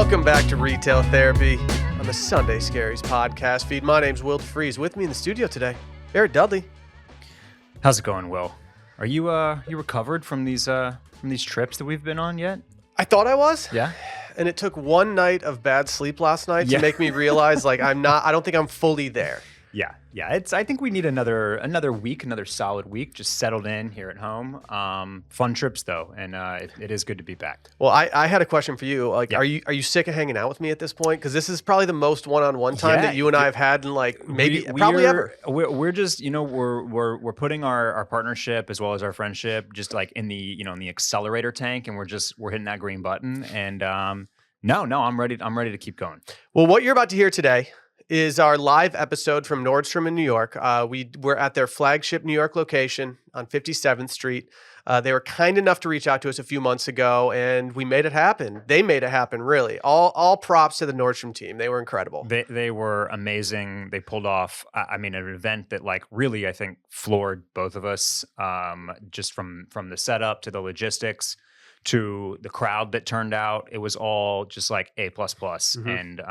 Welcome back to Retail Therapy on the Sunday Scaries podcast feed. My name's Will DeFries. With me in the studio today, Barrett Dudley. How's it going, Will? Are you recovered from these trips that we've been on yet? I thought I was. Yeah. And it took one night of bad sleep last night to make me realize I don't think I'm fully there. Yeah. I think we need another week, another solid week, just settled in here at home. Fun trips though, and it is good to be back. Well, I had a question for you. Are you sick of hanging out with me at this point? Because this is probably the most one-on-one time that you and I have had in probably ever. We're just we're putting our partnership as well as our friendship just like in the accelerator tank, and we're hitting that green button. And no, I'm ready to keep going. Well, what you're about to hear today is our live episode from Nordstrom in New York. We're at their flagship New York location on 57th Street. They were kind enough to reach out to us a few months ago, and we made it happen. They made it happen, really. All props to the Nordstrom team. They were incredible. They were amazing. They pulled off, an event that really, I think, floored both of us, just from the setup to the logistics to the crowd that turned out. It was all just like A++. Mm-hmm. And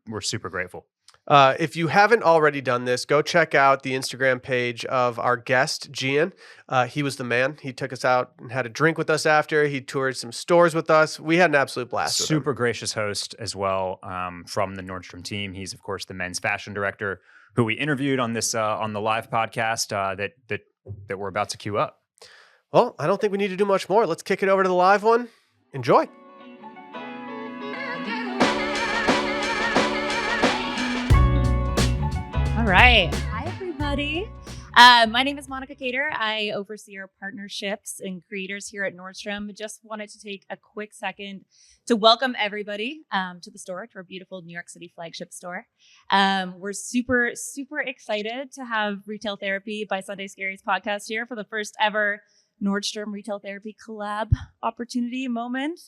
we're super grateful. If you haven't already done this, go check out the Instagram page of our guest, Jian. He was the man. He took us out and had a drink with us after. He toured some stores with us. We had an absolute blast with him. Super gracious host as well, from the Nordstrom team. He's, of course, the men's fashion director who we interviewed on this on the live podcast that we're about to queue up. Well, I don't think we need to do much more. Let's kick it over to the live one. Enjoy. All right. Hi, everybody. My name is Monica Cater. I oversee our partnerships and creators here at Nordstrom. Just wanted to take a quick second to welcome everybody to the store, to our beautiful New York City flagship store. We're super, super excited to have Retail Therapy by Sunday Scaries podcast here for the first ever Nordstrom Retail Therapy collab opportunity moment.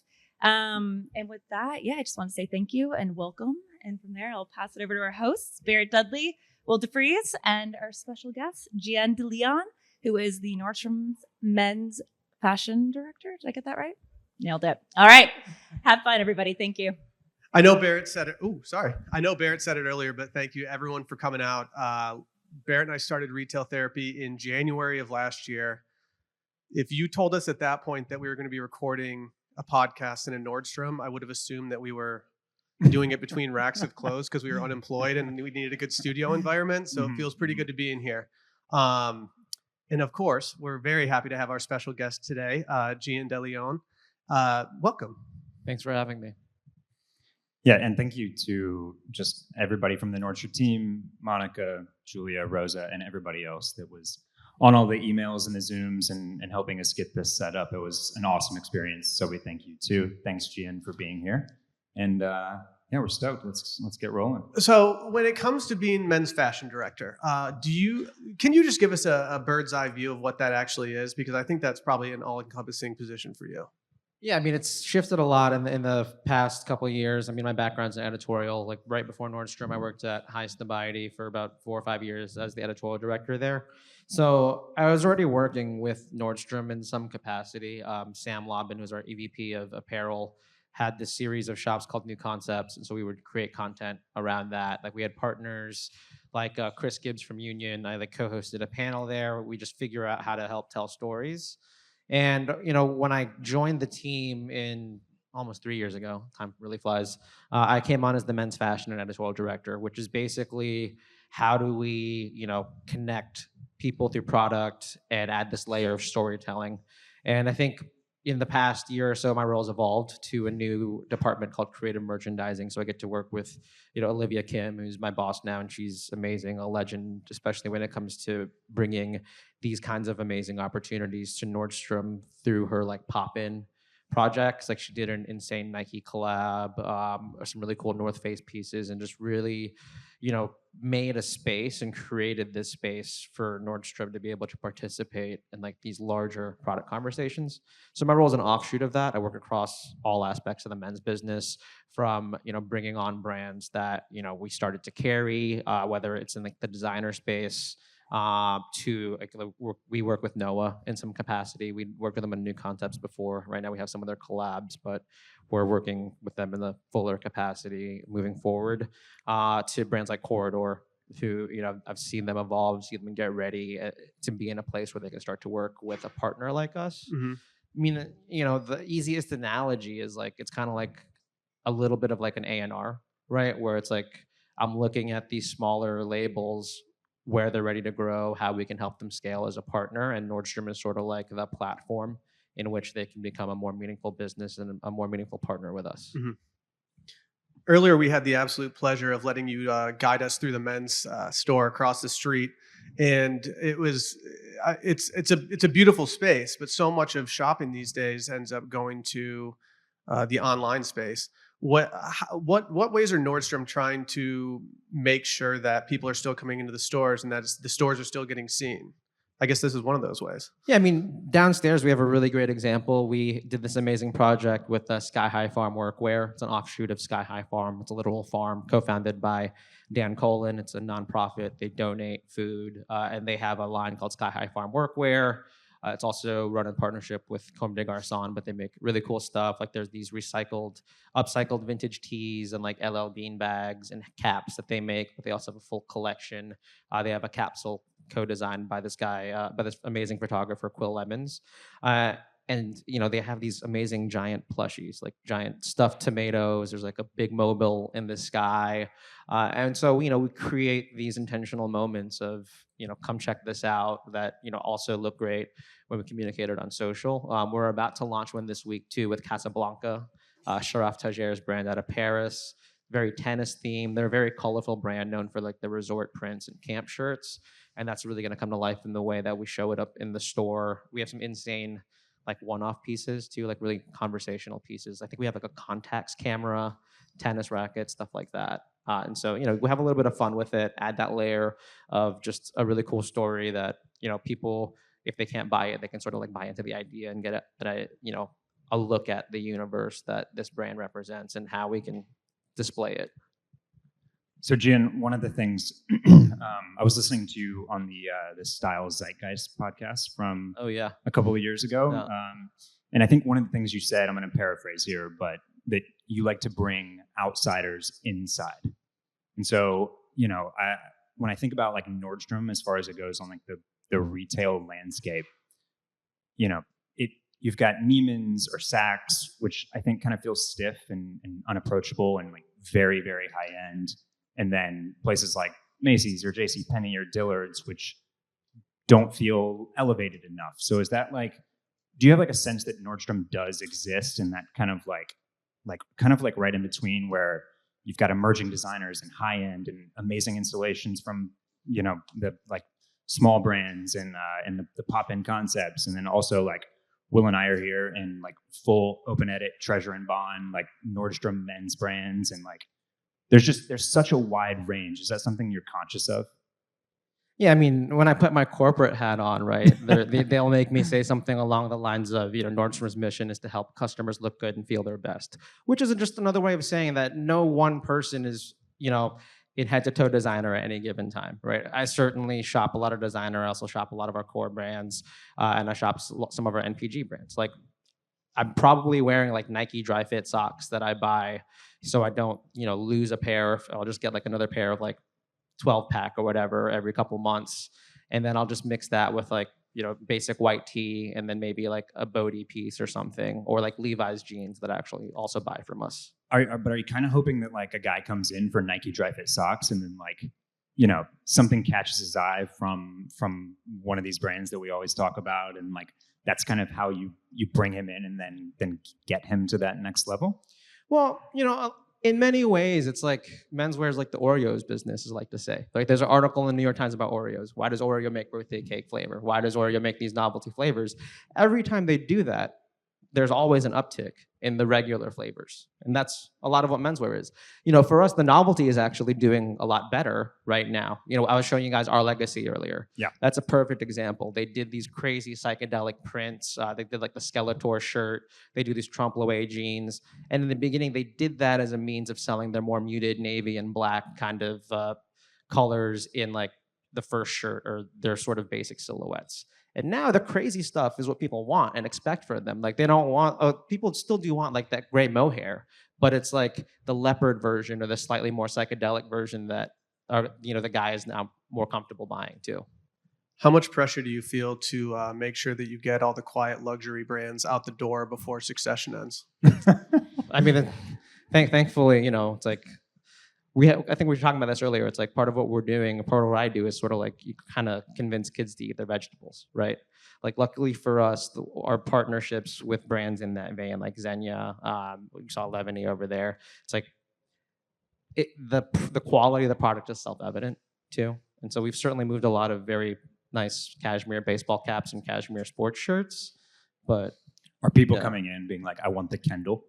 And with that, I just want to say thank you and welcome. And from there, I'll pass it over to our hosts, Barrett Dudley, Will DeFries, and our special guest, Jian DeLeon, who is the Nordstrom's men's fashion director. Did I get that right? Nailed it. All right. Have fun, everybody. Thank you. I know Barrett said it. I know Barrett said it earlier, but thank you everyone for coming out. Barrett and I started Retail Therapy in January of last year. If you told us at that point that we were going to be recording a podcast in a Nordstrom, I would have assumed that we were doing it between racks of clothes because we were unemployed and we needed a good studio environment. So It feels pretty good to be in here. And of course, we're very happy to have our special guest today, Jian DeLeon. Welcome. Thanks for having me. Yeah, and thank you to just everybody from the Nordstrom team, Monica, Julia, Rosa, and everybody else that was on all the emails and the Zooms and helping us get this set up. It was an awesome experience. So we thank you too. Thanks, Jian, for being here. And we're stoked. Let's get rolling. So when it comes to being men's fashion director, can you just give us a bird's eye view of what that actually is? Because I think that's probably an all-encompassing position for you. Yeah, it's shifted a lot in the past couple of years. My background's in editorial. Right before Nordstrom, I worked at High Snobiety for about 4 or 5 years as the editorial director there. So I was already working with Nordstrom in some capacity. Sam Lobban, who's our EVP of apparel, had this series of shops called New Concepts, and so we would create content around that. We had partners like Chris Gibbs from Union. I co-hosted a panel there. We just figure out how to help tell stories. And, when I joined the team in almost 3 years ago, time really flies, I came on as the men's fashion and editorial director, which is basically how do we, connect people through product and add this layer of storytelling. And I think in the past year or so, my role's evolved to a new department called creative merchandising. So I get to work with, Olivia Kim, who's my boss now, and she's amazing, a legend, especially when it comes to bringing these kinds of amazing opportunities to Nordstrom through her pop-in projects. She did an insane Nike collab, some really cool North Face pieces, and just really, made a space and created this space for Nordstrom to be able to participate in these larger product conversations. So my role is an offshoot of that. I work across all aspects of the men's business, from bringing on brands that we started to carry, whether it's in the designer space, to like we work with Noah in some capacity. We worked with them on new concepts before. Right now we have some of their collabs, but we're working with them in the fuller capacity moving forward, to brands like Corridor, who, I've seen them evolve, seen them get ready to be in a place where they can start to work with a partner like us. Mm-hmm. I mean, the easiest analogy is like, it's kind of like a little bit of like an A&R, right? Where it's like, I'm looking at these smaller labels, where they're ready to grow, how we can help them scale as a partner. And Nordstrom is sort of like the platform in which they can become a more meaningful business and a more meaningful partner with us. Mm-hmm. Earlier, we had the absolute pleasure of letting you guide us through the men's store across the street, and it's a beautiful space. But so much of shopping these days ends up going to the online space. What ways are Nordstrom trying to make sure that people are still coming into the stores and that the stores are still getting seen? I guess this is one of those ways. Yeah, I mean, downstairs we have a really great example. We did this amazing project with Sky High Farm Workwear. It's an offshoot of Sky High Farm. It's a literal farm co-founded by Dan Colin. It's a nonprofit. They donate food, and they have a line called Sky High Farm Workwear. It's also run in partnership with Comme des Garçons, but they make really cool stuff. Like there's these upcycled vintage tees and like LL Bean bags and caps that they make, but they also have a full collection. They have a capsule co-designed by this guy, by this amazing photographer, Quill Lemons. And they have these amazing giant plushies, like giant stuffed tomatoes. There's like a big mobile in the sky. And so, we create these intentional moments of, come check this out, that, also look great when we communicate it on social. We're about to launch one this week too with Casablanca, Sharaf Tajer's brand out of Paris. Very tennis themed. They're a very colorful brand known for like the resort prints and camp shirts. And that's really going to come to life in the way that we show it up in the store. We have some insane like one-off pieces too, like really conversational pieces. I think we have like a contacts camera, tennis racket, stuff like that. And so, we have a little bit of fun with it, add that layer of just a really cool story that, people, if they can't buy it, they can sort of like buy into the idea and get a look at the universe that this brand represents and how we can display it. So, Jian, one of the things I was listening to on the Style Zeitgeist podcast from a couple of years ago, and I think one of the things you said, I'm going to paraphrase here, but that you like to bring outsiders inside. And so, when I think about like Nordstrom, as far as it goes on like the retail landscape, you've got Neiman's or Saks, which I think kind of feels stiff and unapproachable and like very, very high end. And then places like Macy's or JCPenney or Dillard's, which don't feel elevated enough. So is that like, do you have like a sense that Nordstrom does exist in that kind of like right in between, where you've got emerging designers and high end and amazing installations from, the like small brands and the pop-in concepts, and then also like Will and I are here and like full open edit Treasure and Bond, like Nordstrom men's brands, and like there's such a wide range. Is that something you're conscious of? Yeah, I mean, when I put my corporate hat on, right, they'll make me say something along the lines of, Nordstrom's mission is to help customers look good and feel their best, which is just another way of saying that no one person is, in head-to-toe designer at any given time, right? I certainly shop a lot of designer. I also shop a lot of our core brands, and I shop some of our NPG brands. Like, I'm probably wearing like Nike dry fit socks that I buy so I don't, lose a pair. I'll just get like another pair of like 12 pack or whatever every couple months. And then I'll just mix that with like, basic white tee and then maybe like a Bodie piece or something, or like Levi's jeans that I actually also buy from us. But are you kind of hoping that like a guy comes in for Nike dry fit socks and then like, something catches his eye from one of these brands that we always talk about, and like that's kind of how you bring him in and then get him to that next level? Well, in many ways, it's like menswear is like the Oreos business, is like to say. Like there's an article in the New York Times about Oreos. Why does Oreo make birthday cake flavor? Why does Oreo make these novelty flavors? Every time they do that, there's always an uptick in the regular flavors. And that's a lot of what menswear is. For us, the novelty is actually doing a lot better right now. I was showing you guys Our Legacy earlier. Yeah. That's a perfect example. They did these crazy psychedelic prints. They did like the Skeletor shirt. They do these Trompe l'oeil jeans. And in the beginning, they did that as a means of selling their more muted navy and black kind of colors in like the first shirt or their sort of basic silhouettes. And now the crazy stuff is what people want and expect for them. Like they don't want, people still do want like that gray mohair, but it's like the leopard version or the slightly more psychedelic version that the guy is now more comfortable buying too. How much pressure do you feel to make sure that you get all the quiet luxury brands out the door before succession ends? I mean, thankfully, it's like I think we were talking about this earlier. It's like part of what we're doing, part of what I do is sort of like you kind of convince kids to eat their vegetables, right? Like luckily for us, our partnerships with brands in that vein, like Xenia, we saw Levany over there. It's like the quality of the product is self-evident too. And so we've certainly moved a lot of very nice cashmere baseball caps and cashmere sports shirts, but are people coming in being like, I want the Kindle?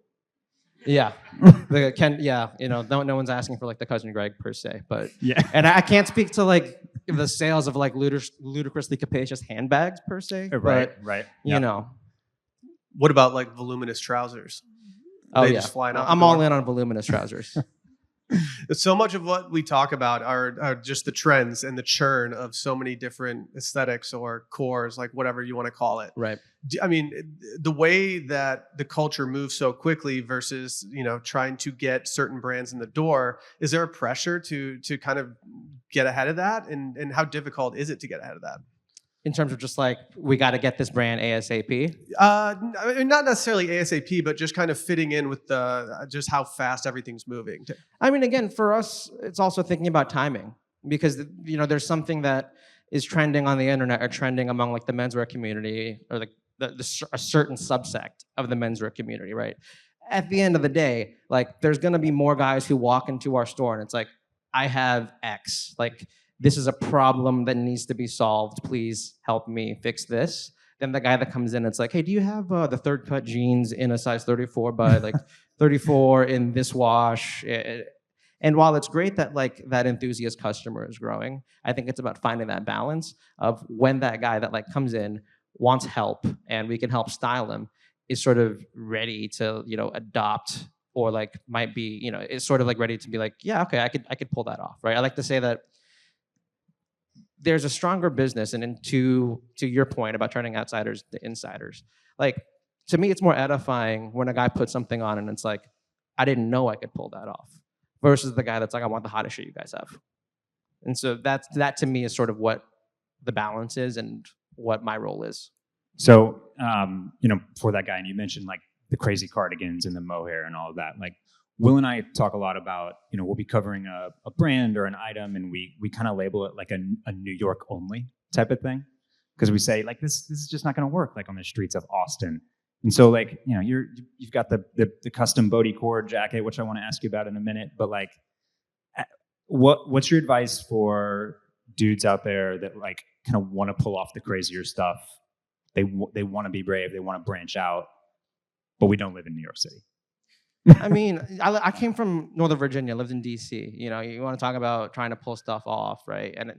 Yeah, no one's asking for like the Cousin Greg per se, but yeah. And I can't speak to like the sales of like ludicrously capacious handbags per se, right. You know, what about like voluminous trousers? Oh They just flying out the I'm door? all in on voluminous trousers. So much of what we talk about are just the trends and the churn of so many different aesthetics or cores, like whatever you want to call it. Right. I mean, the way that the culture moves so quickly versus, trying to get certain brands in the door, is there a pressure to kind of get ahead of that? And how difficult is it to get ahead of that? In terms of just like, we got to get this brand ASAP? I mean, not necessarily ASAP, but just kind of fitting in with just how fast everything's moving. I mean, again, for us, it's also thinking about timing because, there's something that is trending on the internet or trending among like the menswear community or a certain subsect of the menswear community, right? At the end of the day, like there's going to be more guys who walk into our store and it's like, I have X, like, this is a problem that needs to be solved. Please help me fix this. Then the guy that comes in, it's like, hey, do you have the third cut jeans in a size 34 by like 34 in this wash? And while it's great that like that enthusiast customer is growing, I think it's about finding that balance of when that guy that like comes in wants help and we can help style him is sort of ready to, adopt or like might be, is sort of like ready to be like, yeah, okay, I could pull that off, right? I like to say that there's a stronger business, and to your point about turning outsiders to insiders, like to me, it's more edifying when a guy puts something on and it's like, I didn't know I could pull that off, versus the guy that's like, I want the hottest shit you guys have. And so that to me is sort of what the balance is and what my role is. So, for that guy, and you mentioned like the crazy cardigans and the mohair and all of that, like Will and I talk a lot about, we'll be covering a brand or an item and we kind of label it like a New York only type of thing. Because we say like, this is just not going to work like on the streets of Austin. And so like, you've got the custom Bodie cord jacket, which I want to ask you about in a minute, but like, what's your advice for dudes out there that like kind of want to pull off the crazier stuff? They want to be brave. They want to branch out, but we don't live in New York City. I mean, I came from Northern Virginia, lived in D.C. You want to talk about trying to pull stuff off, right? And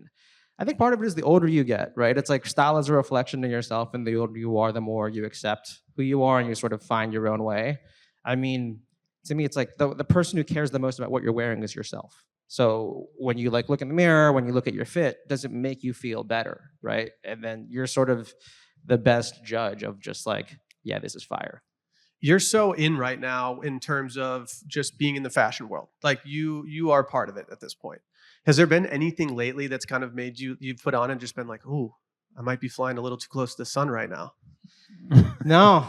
I think part of it is the older you get, right? It's like style is a reflection of yourself, and the older you are, the more you accept who you are, and you sort of find your own way. I mean, to me, it's like the person who cares the most about what you're wearing is yourself. So when you like look in the mirror, when you look at your fit, does it make you feel better, right? And then you're sort of the best judge of just like, yeah, this is fire. You're so in right now in terms of just being in the fashion world. Like you are part of it at this point. Has there been anything lately that's kind of made you've put on and just been like, ooh, I might be flying a little too close to the sun right now? No.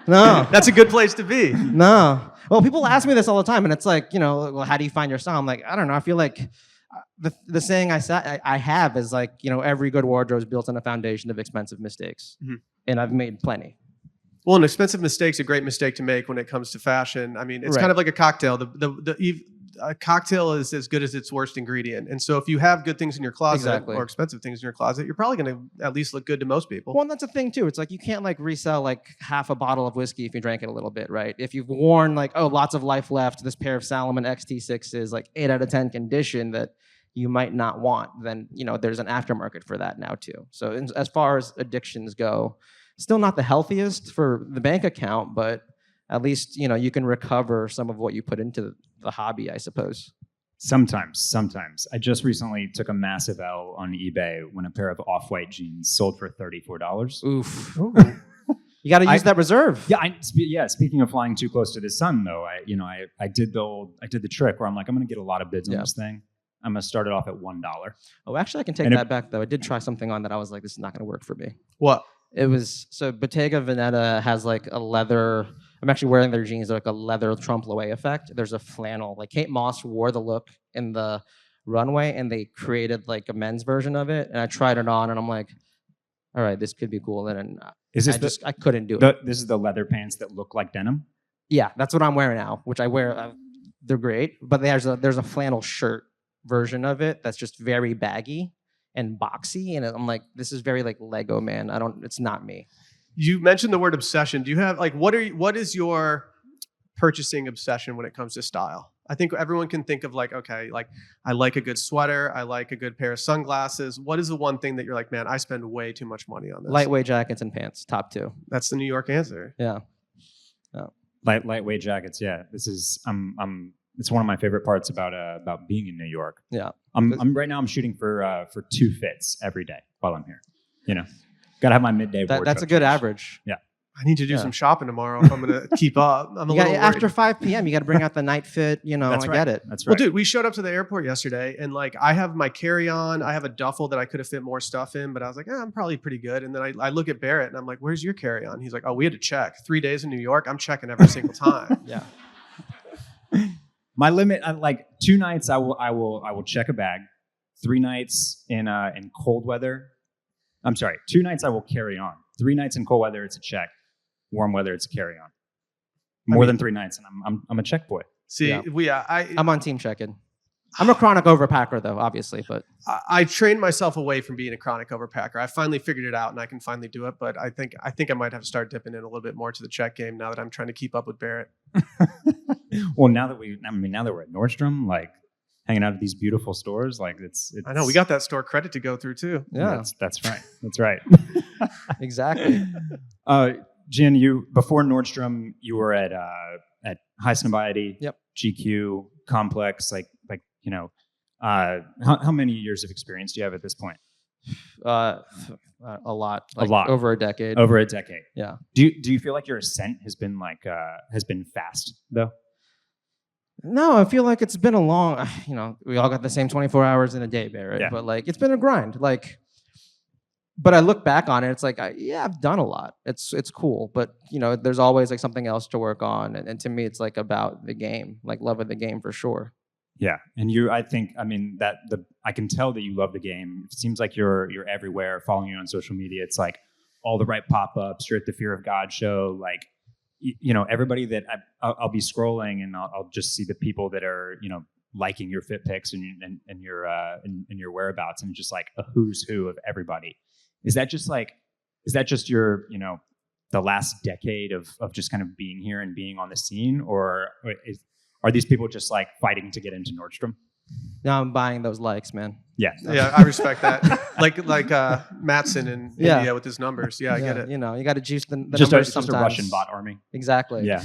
That's a good place to be. No. Well, people ask me this all the time, and it's like, well, how do you find your style? I'm like, I don't know. I feel like the saying I have is like, every good wardrobe is built on a foundation of expensive mistakes, and I've made plenty. Well, an expensive mistake's a great mistake to make when it comes to fashion. I mean, it's kind of like a cocktail. A cocktail is as good as its worst ingredient. And so if you have good things in your closet or expensive things in your closet, you're probably going to at least look good to most people. Well, and that's the thing too. It's like you can't like resell like half a bottle of whiskey if you drank it a little bit, right? If you've worn like, lots of life left, this pair of Salomon XT6 is like 8 out of 10 condition that you might not want, then, there's an aftermarket for that now too. So as far as addictions go, still not the healthiest for the bank account, but at least, you can recover some of what you put into the hobby, I suppose. Sometimes. I just recently took a massive L on eBay when a pair of off-white jeans sold for $34. Oof. You got to use that reserve. Yeah. Speaking of flying too close to the sun, though, I did the trick where I'm like, I'm going to get a lot of bids on this thing. I'm going to start it off at $1. Oh, actually, I can take that back though. I did try something on that. I was like, this is not going to work for me. What? It was so Bottega Veneta has like a leather. I'm actually wearing their jeans. They're like a leather trompe l'oeil effect. There's a flannel. Like Kate Moss wore the look in the runway, and they created like a men's version of it. And I tried it on, and I'm like, all right, this could be cool. And I couldn't do it. This is the leather pants that look like denim? Yeah, that's what I'm wearing now, which I wear. They're great, but there's a flannel shirt version of it that's just very baggy and boxy, and I'm like, this is very like Lego man. It's not me. You mentioned the word obsession. Do you have like what is your purchasing obsession when it comes to style? I think everyone can think of like, okay, like I like a good sweater, I like a good pair of sunglasses. What is the one thing that you're like, man, I spend way too much money on this? Lightweight jackets and pants, top 2. That's the New York answer. Yeah. Lightweight jackets. Yeah, this is it's one of my favorite parts about being in New York. Yeah. I'm right now. I'm shooting for 2 fits every day while I'm here. Gotta have my midday. That's a good average. Yeah. I need to do some shopping tomorrow if I'm going to keep up. I'm a little worried. After 5 p.m., you got to bring out the night fit. That's right. I get it. That's right. Well, dude, we showed up to the airport yesterday, and like I have my carry-on. I have a duffel that I could have fit more stuff in, but I was like, I'm probably pretty good. And then I look at Barrett, and I'm like, where's your carry-on? He's like, oh, we had to check. 3 days in New York, I'm checking every single time. Yeah. My limit, like 2 nights, I will check a bag. 3 nights in cold weather. I'm sorry, 2 nights I will carry on. 3 nights in cold weather, it's a check. Warm weather, it's a carry on. More than 3 nights, and I'm a check boy. See, I'm on team check-in. I'm a chronic overpacker though, obviously, but I trained myself away from being a chronic overpacker. I finally figured it out, and I can finally do it. But I think I might have to start dipping in a little bit more to the check game now that I'm trying to keep up with Barrett. Well, now that we're at Nordstrom, like hanging out at these beautiful stores, like it's I know we got that store credit to go through too. yeah, that's right. That's right. exactly. Jian, before Nordstrom, you were at High Snobiety, Yep. GQ, Complex, how many years of experience do you have at this point? A lot. A lot. Over a decade. Over a decade. Yeah. Do you feel like your ascent has been fast though? No, I feel like it's been a long. We all got the same 24 hours in a day, Barrett. Yeah. But like, it's been a grind. But I look back on it, it's like, I've done a lot. It's cool, but there's always like something else to work on, and to me, it's like about the game, like love of the game for sure. Yeah, and I can tell that you love the game. It seems like you're everywhere, following you on social media. It's like all the right pop-ups. You're at the Fear of God show. Like, everybody that I'll be scrolling, and I'll just see the people that are liking your fit pics and your whereabouts, and just like a who's who of everybody. Is that just your the last decade of just kind of being here and being on the scene, or are these people just like fighting to get into Nordstrom? Now I'm buying those likes, man. Yeah, yeah, I respect that. like Matson in India with his numbers. Yeah, I get it. You got to juice the numbers sometimes. Just a Russian bot army. Exactly. Yeah.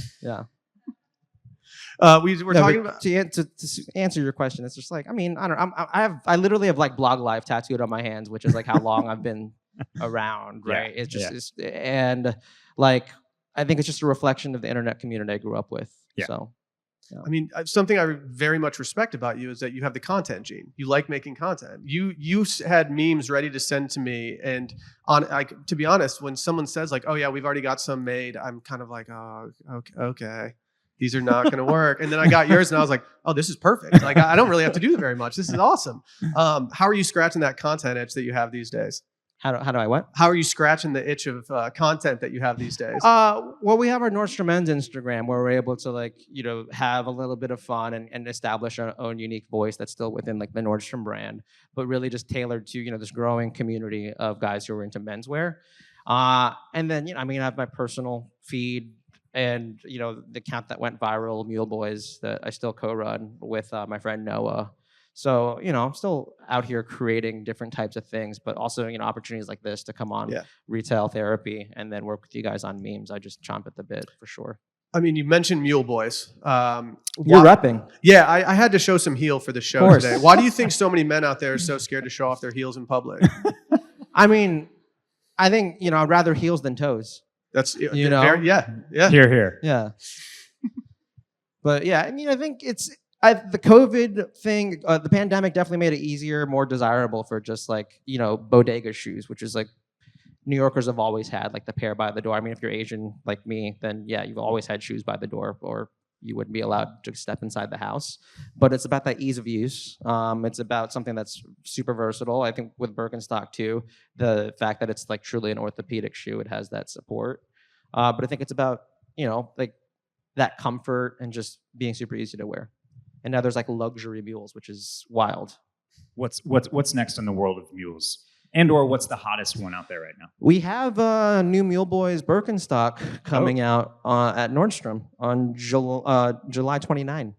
We're talking about to answer your question. It's just like, I literally have like blog life tattooed on my hands, which is like how long I've been around, right? Yeah. It's just and like I think it's just a reflection of the internet community I grew up with. Yeah. So something I very much respect about you is that you have the content gene. You like making content. You had memes ready to send to me, and to be honest, when someone says like, "Oh yeah, we've already got some made," I'm kind of like, "Oh, okay. These are not going to work." And then I got yours, and I was like, "Oh, this is perfect. Like I don't really have to do very much. This is awesome." How are you scratching that content itch that you have these days? How do I what? How are you scratching the itch of content that you have these days? Well, we have our Nordstrom Men's Instagram where we're able to have a little bit of fun and establish our own unique voice that's still within like the Nordstrom brand, but really just tailored to this growing community of guys who are into menswear. And then I have my personal feed and the account that went viral, Mule Boys, that I still co-run with my friend Noah. So, I'm still out here creating different types of things, but also, opportunities like this to come on retail therapy and then work with you guys on memes. I just chomp at the bit for sure. I mean, you mentioned Mule Boys. You're repping. Yeah, I had to show some heel for the show course. today. Why do you think so many men out there are so scared to show off their heels in public? I mean, I think, I'd rather heels than toes. That's know? yeah. Here. Yeah. But yeah, I mean, I think the COVID thing, the pandemic definitely made it easier, more desirable for just like, bodega shoes, which is like New Yorkers have always had, like the pair by the door. I mean, if you're Asian like me, then yeah, you've always had shoes by the door, or you wouldn't be allowed to step inside the house. But it's about that ease of use. It's about something that's super versatile. I think with Birkenstock too, the fact that it's like truly an orthopedic shoe, it has that support. But I think it's about, like that comfort and just being super easy to wear. And now there's like luxury mules, which is wild. What's next in the world of mules? And or what's the hottest one out there right now? We have new Mule Boys Birkenstock coming out at Nordstrom on July 29.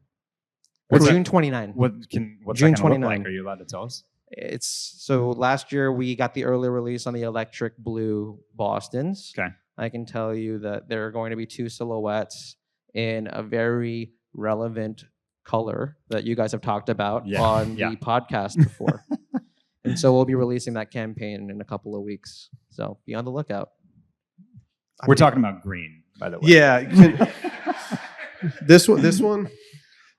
Or June 29. What's June that gonna 29. look like? Are you allowed to tell us? So last year we got the early release on the electric blue Bostons. Okay. I can tell you that there are going to be 2 silhouettes in a very relevant color that you guys have talked about on the podcast before. And so we'll be releasing that campaign in a couple of weeks. So be on the lookout. We're talking about green, by the way. Yeah. This one.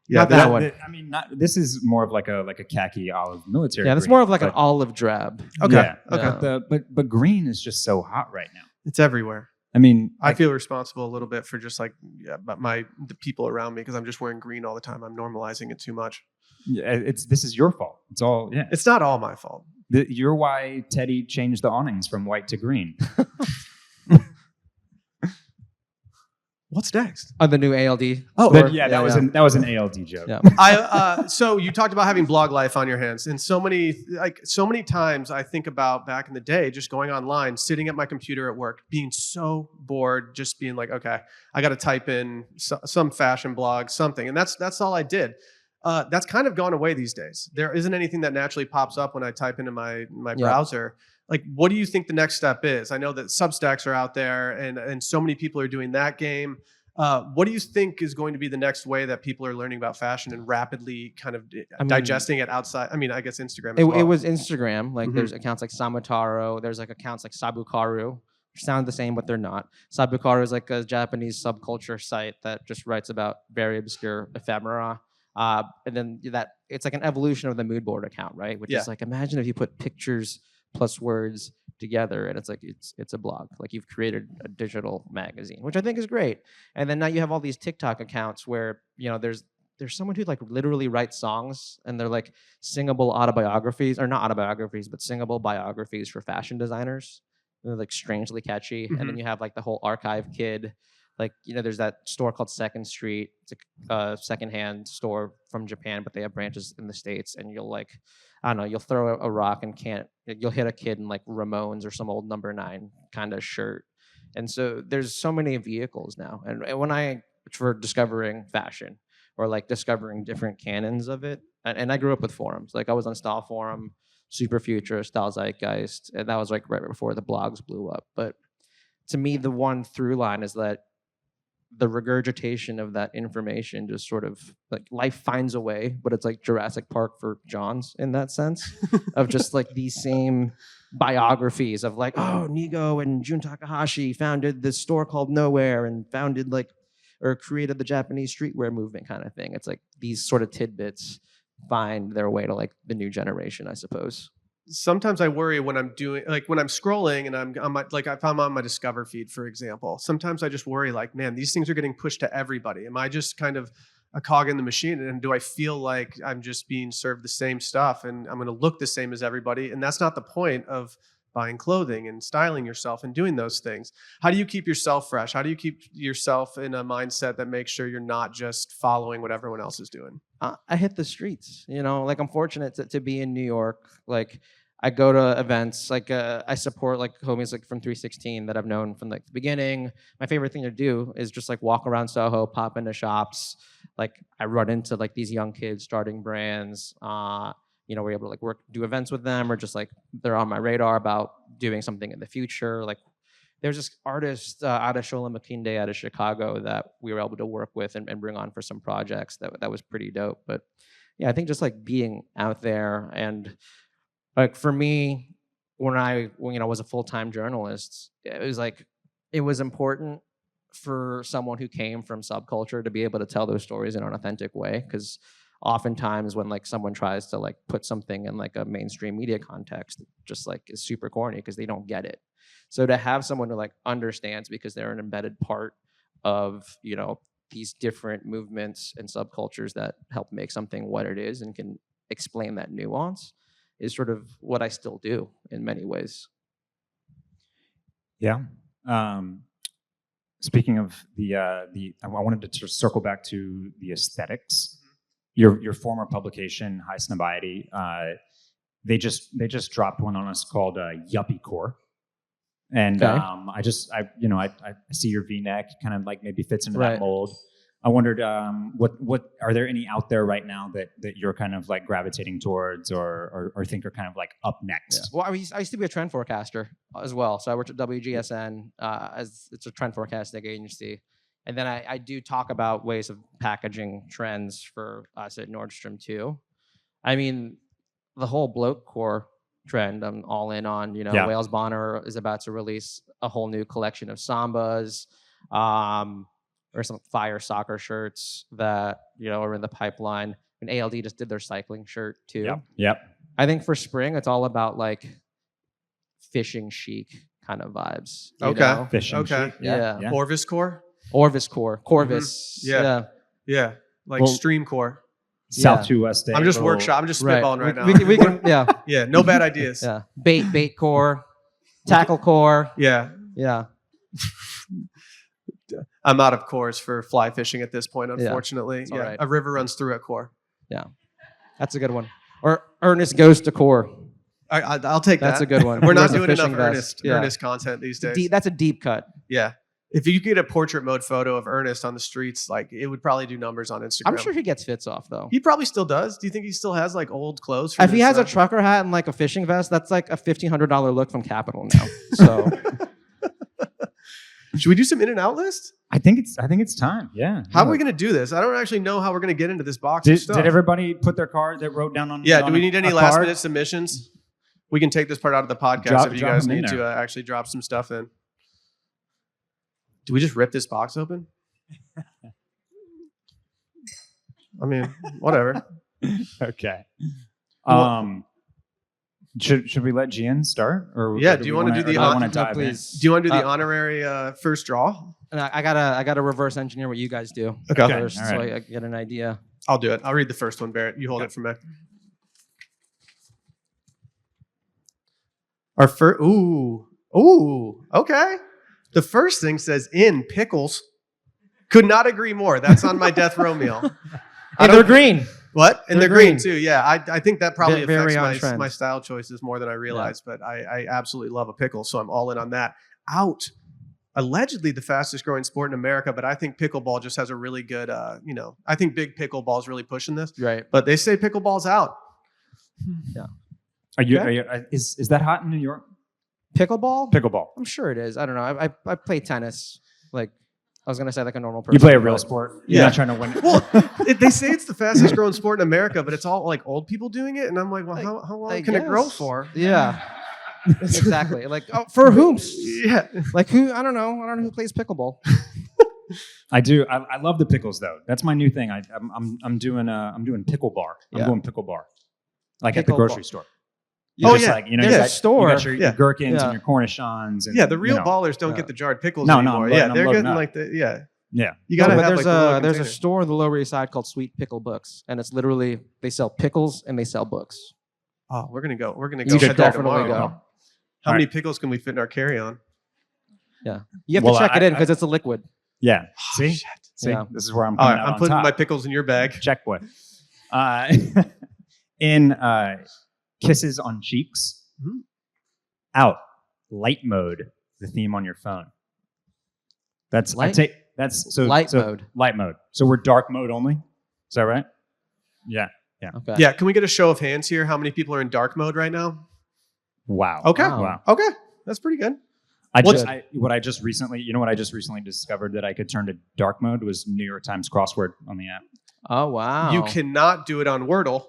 Yeah, Not that one. I mean, this is more of like a khaki olive military. Yeah, that's green, more of like an olive drab. Okay. Yeah, Okay. But green is just so hot right now. It's everywhere. I mean, I feel responsible a little bit for just like the people around me because I'm just wearing green all the time. I'm normalizing it too much. this is your fault. It's all It's not all my fault. You're why Teddy changed the awnings from white to green. What's next? The new ALD. Oh, store. that was an ALD joke. Yeah. So you talked about having blog life on your hands, and so many times I think about back in the day, just going online, sitting at my computer at work, being so bored, just being like, okay, I got to type in some fashion blog, something, and that's all I did. That's kind of gone away these days. There isn't anything that naturally pops up when I type into my browser. Like, what do you think the next step is? I know that Substacks are out there, and so many people are doing that game. What do you think is going to be the next way that people are learning about fashion and rapidly kind of digesting it outside? I mean, I guess Instagram as well. It was Instagram. Like, there's accounts like Samotaro. There's like accounts like Sabukaru, which sound the same, but they're not. Sabukaru is like a Japanese subculture site that just writes about very obscure ephemera. And then it's like an evolution of the mood board account, right? Which is like, imagine if you put pictures plus words together, and it's like it's a blog. Like, you've created a digital magazine, which I think is great. And then now you have all these TikTok accounts where there's someone who like literally writes songs, and they're like singable autobiographies, or not autobiographies, but singable biographies for fashion designers. And they're like strangely catchy. And then you have like the whole archive kid. Like, there's that store called Second Street. It's a secondhand store from Japan, but they have branches in the States. And you'll like, I don't know, you'll throw a rock and you'll hit a kid in like Ramones or some old number 9 kind of shirt. And so there's so many vehicles now. And when for discovering fashion or like discovering different canons of it, and I grew up with forums. Like, I was on Style Forum, Super Future, Style Zeitgeist, and that was like right before the blogs blew up. But to me, the one through line is that the regurgitation of that information just sort of like life finds a way, but it's like Jurassic Park for Johns in that sense of just like these same biographies of like, oh, Nigo and Jun Takahashi founded this store called Nowhere and founded or created the Japanese streetwear movement kind of thing. It's like these sort of tidbits find their way to like the new generation, I suppose. Sometimes I worry when I'm scrolling and I'm if I'm on my Discover feed, for example, sometimes I just worry like, man, these things are getting pushed to everybody. Am I just kind of a cog in the machine? And do I feel like I'm just being served the same stuff and I'm going to look the same as everybody? And that's not the point of buying clothing and styling yourself and doing those things. How do you keep yourself fresh? How do you keep yourself in a mindset that makes sure you're not just following what everyone else is doing? I hit the streets, like I'm fortunate to be in New York. Like, I go to events, like I support like homies like from 316 that I've known from like the beginning. My favorite thing to do is just like walk around Soho, pop into shops. Like, I run into like these young kids starting brands. We're able to do events with them, or just like they're on my radar about doing something in the future. Like, there's this artist out of Shola Makinde out of Chicago that we were able to work with and bring on for some projects. That was pretty dope. But yeah, I think just like being out there, and like for me, when I was a full-time journalist, it was important for someone who came from subculture to be able to tell those stories in an authentic way, because oftentimes when like someone tries to like put something in like a mainstream media context, it just like is super corny because they don't get it. So to have someone who like understands, because they're an embedded part of these different movements and subcultures that help make something what it is and can explain that nuance, is sort of what I still do in many ways. Yeah. Speaking of I wanted to circle back to the aesthetics. Your former publication, High Snobiety, they just dropped one on us called Yuppie Core, and Okay. I see your V-neck kind of like maybe fits into Right. that mold. I wondered, what are there any out there right now that you're kind of like gravitating towards or think are kind of like up next? Well, I used to be a trend forecaster as well. So I worked at WGSN as it's a trend forecasting agency. And then I do talk about ways of packaging trends for us at Nordstrom too. I mean, the whole bloke core trend I'm all in on. Yeah. Wales Bonner is about to release a whole new collection of Sambas, or some fire soccer shirts that are in the pipeline. And ALD just did their cycling shirt too. Yep. I think for spring, it's all about like fishing chic kind of vibes. you Okay. know? Fishing. Okay. sheet. Yeah. Orvis core. Orvis core. Corvus. Yeah. Yeah. Like Well- stream core. South Yeah. to West. I'm just little- workshop. I'm just Right. spitballing right now. We can, yeah. Yeah. No bad ideas. Yeah. Bait core. Tackle core. Yeah. Yeah. I'm out of cores for fly fishing at this point, Yeah. unfortunately. It's all Yeah. right. A river runs through a core. That's a good one. Or Ernest goes to core. I'll take that. That's a good one. We're not Wears a doing enough fishing vest. Ernest content these days. That's a deep cut. Yeah. If you get a portrait mode photo of Ernest on the streets, like it would probably do numbers on Instagram. I'm sure he gets fits off though. He probably still does. Do you think he still has like old clothes? from If he his, has a trucker hat and like a fishing vest, that's like a $1,500 look from Capital now. So Should we do some in and out list? I think it's time. Yeah. How are we going to do this? I don't actually know how we're going to get into this box of Did, stuff. did everybody put their card that wrote down on? Yeah. on Do we a- need any a last card? minute submissions? We can take this part out of the podcast Drop if you them guys in need to there. actually drop some stuff in. Do we just rip this box open? I mean, whatever. Okay. Well- Should we let Jian start? Or Yeah, or do you we wanna wanna- do the or I hon- want to No, dive in? please. Do you want to do the Uh, honorary first draw? And I gotta reverse engineer what you guys do Okay. first, all so right. I get an idea. I'll do it. I'll read the first one, Barrett. You hold it from me. Our first, okay. The first thing says in pickles. Could not agree more. That's on my death row meal. And they're green. What? And They're they're green green. too. Yeah, I think that probably Very on affects trend. my style choices more than I realized. But I absolutely love a pickle, so I'm all in on that. Out. Allegedly the fastest growing sport in America, but I think pickleball just has a really good, I think big pickleball is really pushing this. Right. But they say pickleball's out. Are you? Okay. Are you is that hot in New York? Pickleball? Pickleball. I'm sure it is. I don't know. I play tennis. Like I was gonna say like a normal person. You play a real but- sport. Yeah. You're not trying to win. Well, they say it's the fastest growing sport in America, but it's all like old people doing it. And I'm like, well, how long I can it grow guess. for? Yeah. Exactly. Like for whom? Yeah. Like who? I don't know. I don't know who plays pickleball. I do. I love the pickles though. That's my new thing. I'm doing pickle bar. I'm Yeah. going pickle bar, like at the Pickle grocery bar. store. Oh, Just yeah. like, There's you a got, store. You got your Yeah. gherkins Yeah. and your Cornichons. And, Yeah, the real you know. ballers don't Yeah. get the jarred pickles No, anymore. I'm Yeah, loading they're up. getting like the Yeah. You gotta but have there's like the little there's a container. store in the Lower East Side called Sweet Pickle Books, and it's literally they sell pickles and they sell books. Oh, we're gonna go. We're gonna You go. should head there definitely tomorrow. go. How many pickles can we fit in our carry-on? Yeah, you have Well, to check it I- in because it's a liquid. Yeah. See? Shit. See? Yeah. This is where I'm All coming right, out I'm on putting top. my pickles in your bag. Check boy. In Kisses on Cheeks, Mhm. out, light mode, the theme on your phone. That's Light? Light mode. Light mode. So we're dark mode only. Is that right? Yeah. Okay. Yeah, can we get a show of hands here? How many people are in dark mode right now? Wow. Okay. Wow. Wow. Okay, that's pretty good. what I just recently discovered that I could turn to dark mode was New York Times crossword on the app. Oh wow. You cannot do it on Wordle.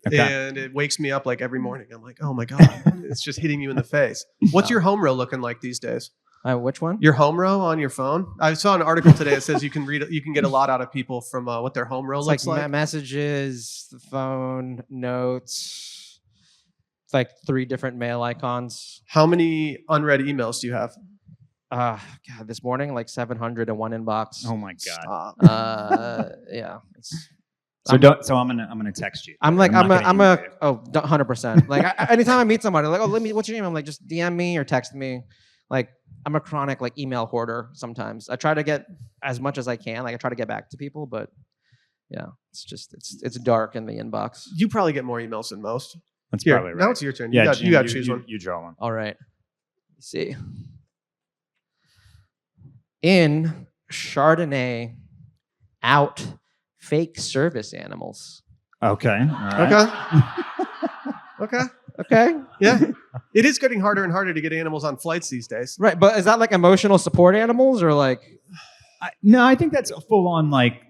Okay. And it wakes me up like every morning. I'm like, oh my God, it's just hitting you in the face. What's your home row looking like these days? Which one? Your home row on your phone? I saw an article today that says you can get a lot out of people from what their home row looks like. Messages, the phone, notes. It's like 3 different mail icons. How many unread emails do you have? God, this morning like 701 inbox. Oh my God. Yeah. So I'm gonna text you. I'm like, not gonna email you. 100%. Like anytime I meet somebody, like, what's your email? I'm like, just DM me or text me. Like, I'm a chronic like email hoarder sometimes. I try to get as much as I can. Like I try to get back to people, but yeah, it's dark in the inbox. You probably get more emails than most. That's Here, probably right. now it's your turn. Yeah, you got to choose one. You draw one. All right. Let's see. In Chardonnay, out fake service animals. Okay. All right. Okay. Okay. Yeah. It is getting harder and harder to get animals on flights these days. Right, but is that like emotional support animals or like? No, I think that's full on like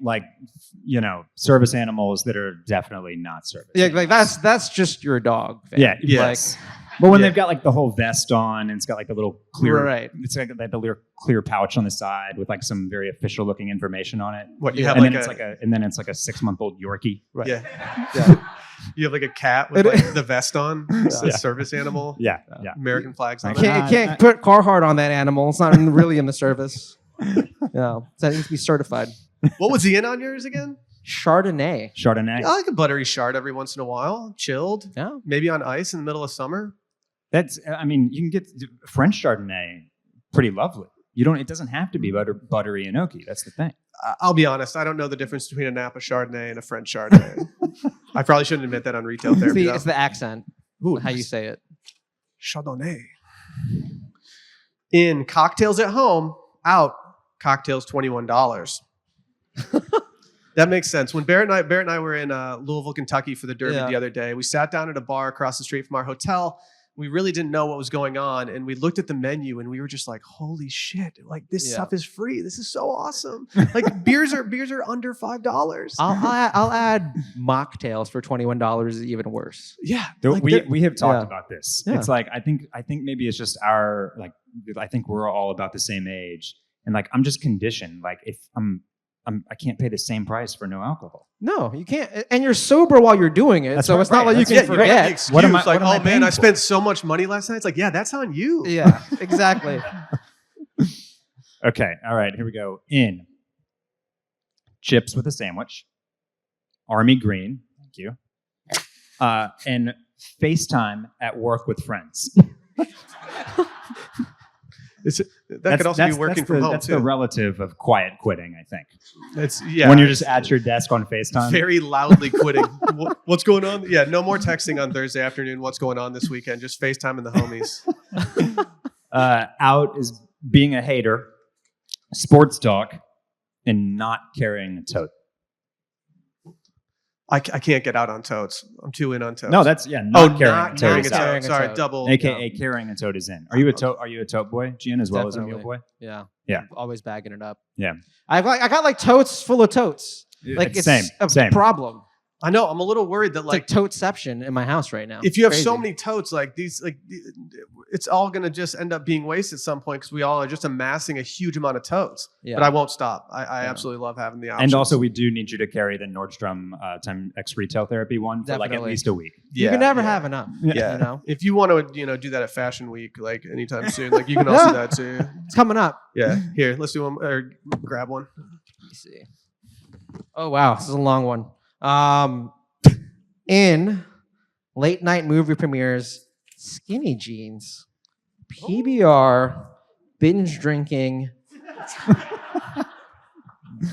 service animals that are definitely not service. Yeah, like that's just your dog. Fam. Yeah. Yes. But when they've got like the whole vest on and it's got like a little clear, right? It's like the little clear pouch on the side with like some very official looking information on it. What you have and like then it's like a 6-month-old Yorkie. Right. Yeah. You have like a cat with like the vest on. It's a service animal. Yeah. American flags on You it. can't put Carhartt on that animal. It's not really in the service. Yeah, that needs to be certified. What was the in on yours again? Chardonnay. Chardonnay. I like a buttery chard every once in a while. Chilled. Yeah. Maybe on ice in the middle of summer. You can get French Chardonnay pretty lovely. It doesn't have to be buttery and oaky. That's the thing. I'll be honest. I don't know the difference between a Napa Chardonnay and a French Chardonnay. I probably shouldn't admit that on retail therapy. It's the accent. Ooh, how you say it. Chardonnay. In cocktails at home, out cocktails $21. That makes sense. When Barrett and I were in Louisville, Kentucky for the Derby the other day, we sat down at a bar across the street from our hotel. We really didn't know what was going on, and we looked at the menu and we were just like, "Holy shit! Like this stuff is free. This is so awesome! Like beers are under $5." I'll add mocktails for $21 is even worse. Yeah, we have talked about this. Yeah. It's like I think maybe it's just I think we're all about the same age, and like I'm just conditioned. Like if I can't pay the same price for no alcohol. No, you can't. And you're sober while you're doing it. That's so right, it's not like you can You don't have the forget. excuse, What am I man, paying I for? spent so much money last night. It's like, yeah, that's on you. Yeah, exactly. Okay, all right, here we go. In chips with a sandwich, army green, thank you, and FaceTime at work with friends. That could also be working from home That's too. the relative of quiet quitting, I think. It's When you're just at your desk on FaceTime. very loudly quitting. What's going on? Yeah, no more texting on Thursday afternoon. What's going on this weekend? Just FaceTiming the homies. Out is being a hater, sports talk, and not carrying a tote. I can't get out on totes. I'm too in on totes. No, that's not carrying not a tote. carrying is a out. tote. Sorry, double. AKA carrying a tote is in. Are you a tote? Are you a tote boy, Jian, as well as a Definitely. mule boy? Yeah. Yeah. Always bagging it up. Yeah. I got like totes full of totes. Like it's same. a problem. I know. I'm a little worried that It's like toteception in my house right now. if you have Crazy. so many totes, like these, like it's all gonna just end up being wasted at some point because we all are just amassing a huge amount of totes. Yeah. But I won't stop. I absolutely love having the option. And also, we do need you to carry the Nordstrom Time X Retail Therapy one for like at Definitely. least a week. you can never have enough. Yeah. You know? If you want to, do that at Fashion Week, like anytime soon, like you can also do that too. It's coming up. Yeah. Here, let's do one or grab one. Let me see. Oh wow, this is a long one. In late night movie premieres, skinny jeans, PBR, binge drinking,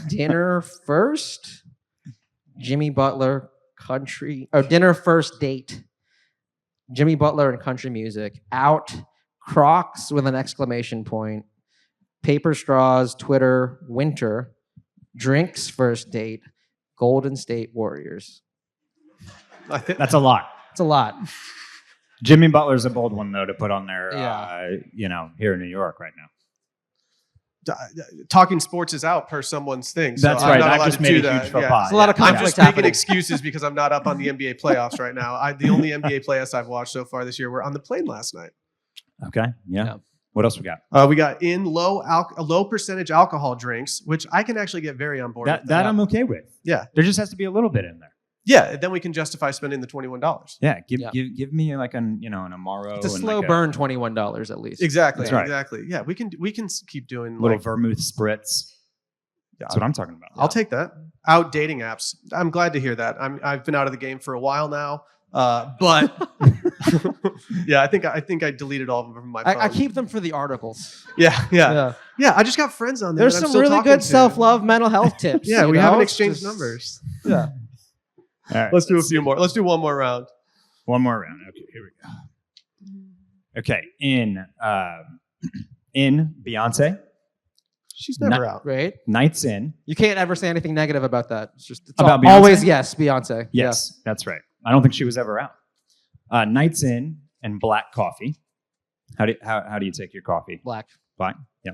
dinner first, Jimmy Butler, dinner first date, Jimmy Butler and country music, out, Crocs with an exclamation point, paper straws, Twitter, winter, drinks first date, Golden State Warriors. I think That's a lot. It's a lot. Jimmy Butler's a bold one though to put on there. Yeah. Here in New York right now. Talking sports is out per someone's thing. So That's I'm right. not I allowed just to made do a that. huge faux Yeah. pas. There's a lot of I'm conflict just making happening. excuses because I'm not up on the NBA playoffs right now. The only NBA playoffs I've watched so far this year were on the plane last night. Okay. Yeah. Yeah. What else we got? We got in low percentage alcohol drinks, which I can actually get very on board with. That I'm okay with. Yeah. There just has to be a little bit in there. Yeah, then we can justify spending the $21. Yeah. Give me like an Amaro. It's a and slow like burn, $21 at least. Exactly. That's right. Exactly. Yeah, we can keep doing little like, vermouth spritz. That's what I'm talking about. I'll take that. Out dating apps. I'm glad to hear that. I've been out of the game for a while now. But yeah, I think I deleted all of them from my phone. I keep them for the articles. Yeah. I just got friends on there. There's that I'm some still really talking good to. self-love mental health tips. Yeah, you we know? haven't It's exchanged just- numbers. Yeah. All right. Let's do a few more. Let's do one more round. One more round. Okay, here we go. Okay, in Beyonce, She's never out. Right? Nights In. You can't ever say anything negative about that. It's About Beyonce? always yes, Beyonce. Yes, that's right. I don't think she was ever out. Nights In and Black Coffee. How do you take your coffee? Black. Black. Yeah.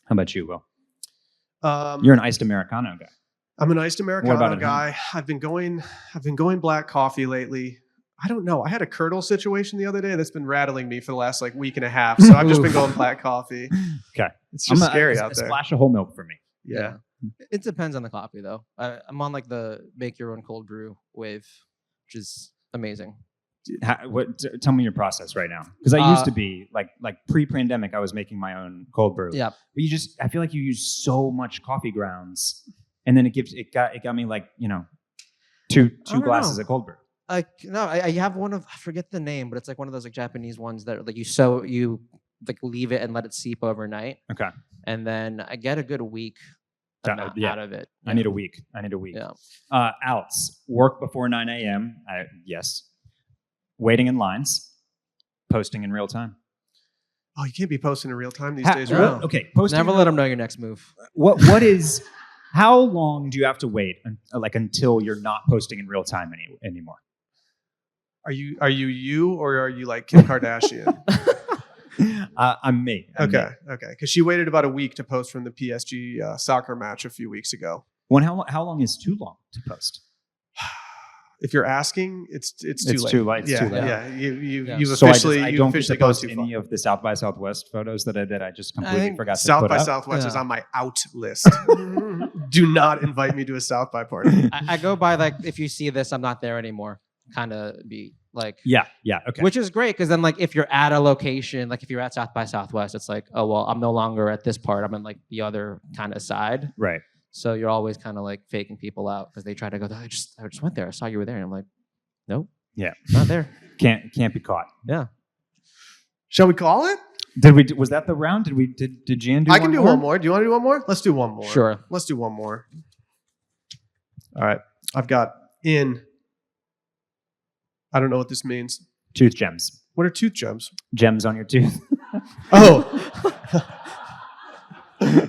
How about you, Will? Um, You're an iced Americano guy. I'm an iced What about Americano at home? guy. I've been going black coffee lately. I don't know. I had a curdle situation the other day that's been rattling me for the last week and a half. So I've just been going black coffee. Okay. It's just scary a out there. splash of whole milk for me. Yeah. It depends on the coffee though. I'm on like the make your own cold brew wave, which is amazing. Tell me your process right now, because I used to be like pre-pandemic. I was making my own cold brew. Yeah. But I feel like you use so much coffee grounds, and then it got me like two don't glasses know. of cold brew. I have one of I forget the name, but it's like one of those like Japanese ones that like you like leave it and let it seep overnight, Okay. and then I get a good week out of it. I need a week. Yeah. Outs. Work before 9 a.m. Yes. Waiting in lines. Posting in real time. Oh, you can't be posting in real time these days, no. right? Okay. Posting. Never let them know your next move. What is? How long do you have to wait until you're not posting in real time anymore? Are you or are you like Kim Kardashian? I'm me. Okay. Because she waited about a week to post from the PSG soccer match a few weeks ago. How long is too long to post? If you're asking, it's too late. Too late. It's Yeah, too late. yeah. You've So officially I don't get to gone post too any far. of the South by Southwest photos that I just completely think forgot to South put by up. Southwest is Yeah. on my out list. Do not invite me to a South by party. I go by like if you see this, I'm not there anymore. Kind of be like Yeah. Okay. Which is great because then like if you're at a location, like if you're at South by Southwest, it's like, oh well, I'm no longer at this part. I'm in like the other kind of side. Right. So you're always kind of like faking people out because they try to go, I just went there. I saw you were there. And I'm like, nope. Yeah. Not there. Can't be caught. Yeah. Shall we call it? Was that the round? Did Jian do I can one do more? one more. Do you want to do one more? Let's do one more. Sure. Let's do one more. All right. I've got I don't know what this means. Tooth gems. What are tooth gems? Gems on your tooth. Oh.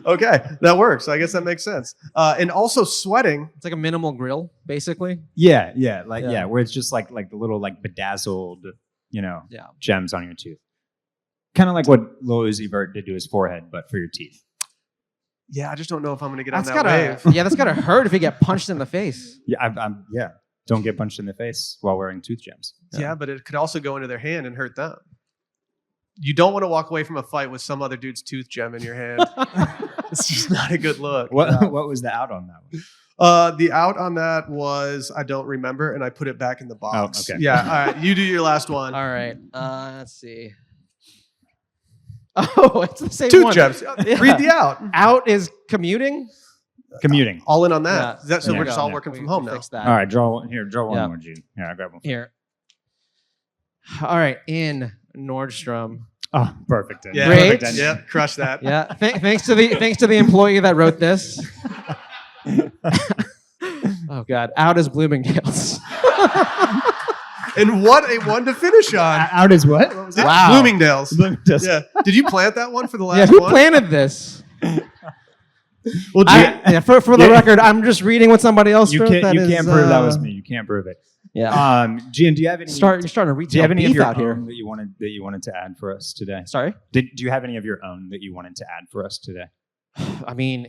Okay. That works. I guess that makes sense. And also sweating. It's like a minimal grill, basically. Yeah. Yeah. Where it's just like the little like bedazzled, Yeah. gems on your tooth. Kind of like what Lil Uzi Vert did to his forehead, but for your teeth. Yeah, I just don't know if I'm going to get on That's that gotta, wave. yeah, that's gotta hurt if you get punched in the face. Yeah, yeah. Don't get punched in the face while wearing tooth gems. Yeah, but it could also go into their hand and hurt them. You don't want to walk away from a fight with some other dude's tooth gem in your hand. It's just not a good look. What was the out on that one? The out on that was I don't remember, and I put it back in the box. okay. Yeah. All right. You do your last one. All right. Let's see. Oh, it's the same Tooth one. gems. Yeah. Read the out. Out is commuting. Commuting. All in on that. Yeah. So Yeah. we're just all Yeah. working We- from home we now. fixed that. All right, draw one Yeah. more, Gene. Here, I grab one. Here. All right. In Nordstrom. Oh, perfect. Yeah. Great. Perfect ending. Yep. Crush that. Yeah. Thanks to the employee that wrote this. Oh God. Out is Bloomingdale's. And what a one to finish on. Out is what? What was that? Wow. Bloomingdale's. Bloomingdale's. Yeah. Did you plant that one for the Yeah. last Who one? planted this? Well, For the record, I'm just reading what somebody else You wrote. can't that prove is, that was me. You can't prove it. Yeah. Gian, do you have any? You're starting to read. Do you have any of your out here? own that you wanted to add for us today? Sorry. Do you have any of your own that you wanted to add for us today? I mean,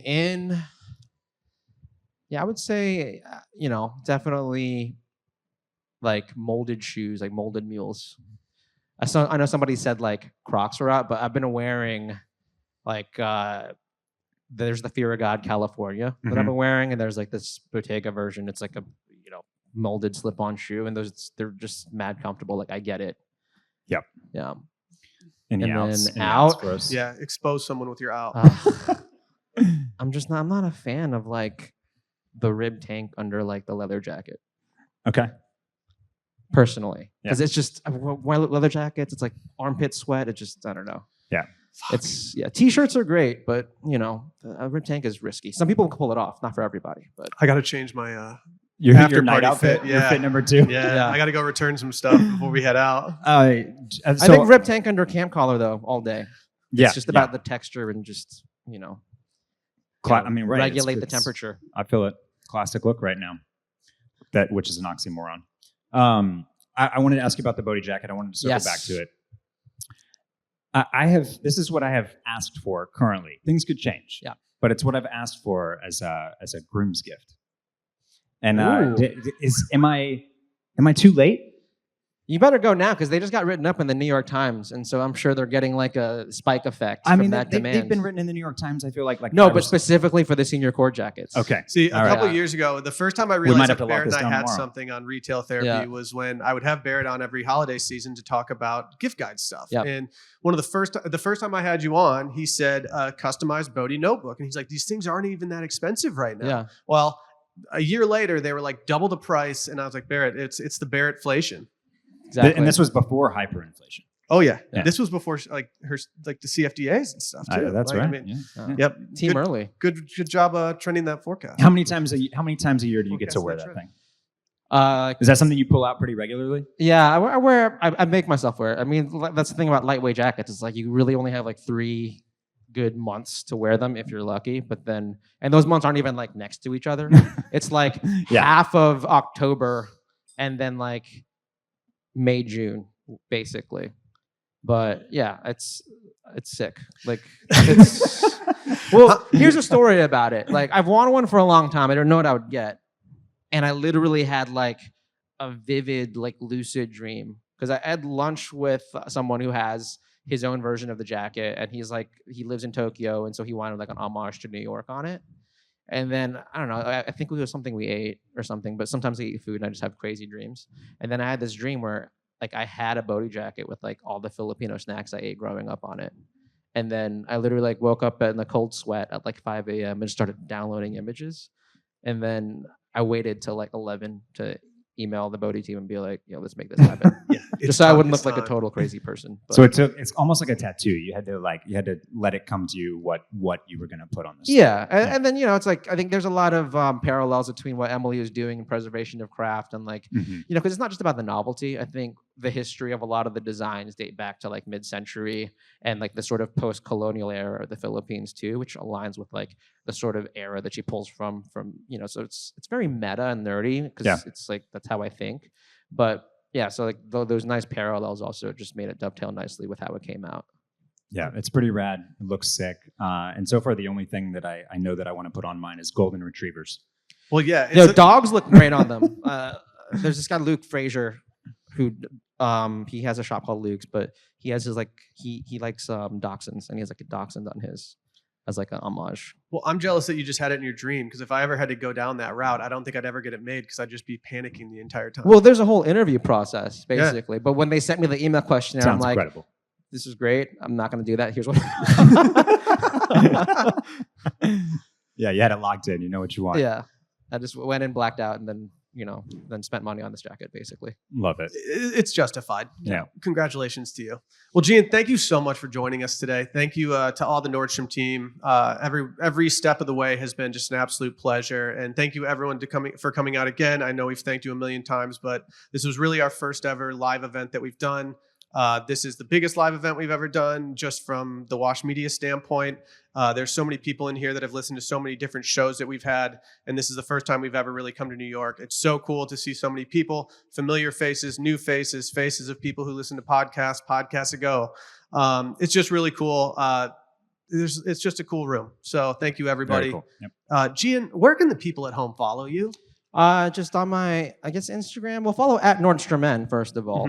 I would say, definitely like molded shoes, like molded mules. I know somebody said like Crocs were out, but I've been wearing like there's the Fear of God California that I've been wearing, and there's like this Bottega version. It's like a molded slip-on shoe, and they're just mad comfortable. Like I get it. Yep. Yeah. Any And outs? then Any out? outs for us? Yeah, expose someone with your out. I'm not a fan of like the rib tank under like the leather jacket. Okay. Personally, because it's just wear leather jackets. It's like armpit sweat. It just I don't know. Yeah. T-shirts are great, but a rib tank is risky. Some people can pull it off, not for everybody. But I got to change my Your after night party outfit. fit, Your yeah. fit number 2. Yeah, I got to go return some stuff before we head out. I think rib tank under camp collar though all day. Yeah. It's just about the texture and just right. regulate the temperature. I feel it. Classic look right now. Which is an oxymoron. I wanted to ask you about the Bodhi jacket. I wanted to circle back to it. This is what I have asked for currently. Things could change. Yeah. But it's what I've asked for as a groom's gift. And am I too late? You better go now because they just got written up in the New York Times, and so I'm sure they're getting like a spike effect. From that demand. They've been written in the New York Times. I feel like no, but specifically for the senior core jackets. Okay. See, a couple right. years ago, the first time I might realized have that to lock Barrett this and I down had tomorrow. something on retail therapy was when I would have Barrett on every holiday season to talk about gift guide stuff. Yep. And the first time I had you on, he said customized Bodhi notebook, and he's like, these things aren't even that expensive right now. Yeah. Well, a year later, they were like double the price, and I was like, Barrett, it's the Barrett-flation. Exactly. And this was before hyperinflation. Oh yeah. Yeah. This was before the CFDAs and stuff too. That's Like, right. I mean, Yeah. Yep. Team good, early. Good job trending that forecast. How many times a year do you get to Forecast wear that that trend. thing? Is that something you pull out pretty regularly? Yeah, I make myself wear it. I mean, that's the thing about lightweight jackets. It's like you really only have like 3 good months to wear them if you're lucky. But then, and those months aren't even like next to each other. It's like half of October and then like May, June, basically. But yeah, it's sick. Like, well, here's a story about it. Like, I've wanted one for a long time. I don't know what I would get. And I literally had like a vivid, like lucid dream because I had lunch with someone who has his own version of the jacket, and he's like, he lives in Tokyo, and so he wanted like an homage to New York on it. And then I don't know, I think it was something we ate or something, but sometimes I eat food and I just have crazy dreams. And then I had this dream where like I had a Bodhi jacket with like all the Filipino snacks I ate growing up on it. And then I literally like woke up in a cold sweat at like 5 a.m. and started downloading images. And then I waited till like 11 to email the Bodhi team and be like, let's make this happen. Just so I wouldn't look like a total crazy person. But. So it's almost like a tattoo. You had to let it come to you what you were going to put on this. Yeah. And then, it's like, I think there's a lot of parallels between what Emily is doing in preservation of craft and like, because it's not just about the novelty. I think the history of a lot of the designs date back to like mid-century and like the sort of post-colonial era of the Philippines too, which aligns with like the sort of era that she pulls from, so it's very meta and nerdy because it's like, that's how I think. But yeah, so like those nice parallels also just made it dovetail nicely with how it came out. Yeah, it's pretty rad. It looks sick. And so far, the only thing that I know that I want to put on mine is golden retrievers. Well, yeah. Dogs look great on them. There's this guy, Luke Frazier, who he has a shop called Luke's, but he has his like, he likes dachshunds, and he has like a dachshund on his as like an homage. Well, I'm jealous that you just had it in your dream, because if I ever had to go down that route, I don't think I'd ever get it made because I'd just be panicking the entire time. Well, there's a whole interview process, basically. Yeah. But when they sent me the email questionnaire, I'm like, incredible. This is great. I'm not going to do that. Here's what. Yeah, you had it locked in. You know what you want. Yeah. I just went in, blacked out, and then, then spent money on this jacket, basically. Love it. It's justified. Yeah. Congratulations to you. Well, Jian, thank you so much for joining us today. Thank you to all the Nordstrom team. Every step of the way has been just an absolute pleasure. And thank you everyone for coming out again. I know we've thanked you a million times, but this was really our first ever live event that we've done. This is the biggest live event we've ever done, just from the Wash Media standpoint. There's so many people in here that have listened to so many different shows that we've had, and this is the first time we've ever really come to New York. It's so cool to see so many people, familiar faces, new faces, faces of people who listen to podcasts ago. It's just really cool. It's just a cool room. So thank you, everybody. Very cool. Yep. Jian, where can the people at home follow you? Just on my, I guess, Instagram. Well, follow at Nordstrom Men, first of all.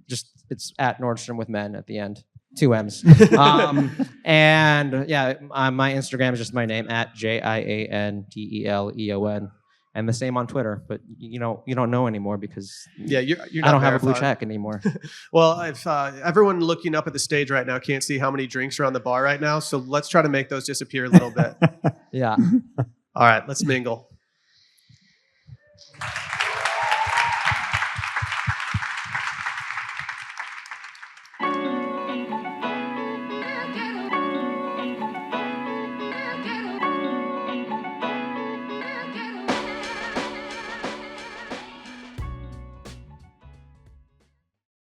Just it's at Nordstrom with men at the end. 2 M's. And yeah, my Instagram is just my name at JIANDELEON. And the same on Twitter, but you don't know anymore because you're I don't not have a blue verified. check anymore. Well, if everyone looking up at the stage right now can't see how many drinks are on the bar right now, so let's try to make those disappear a little bit. Yeah. All right, let's mingle.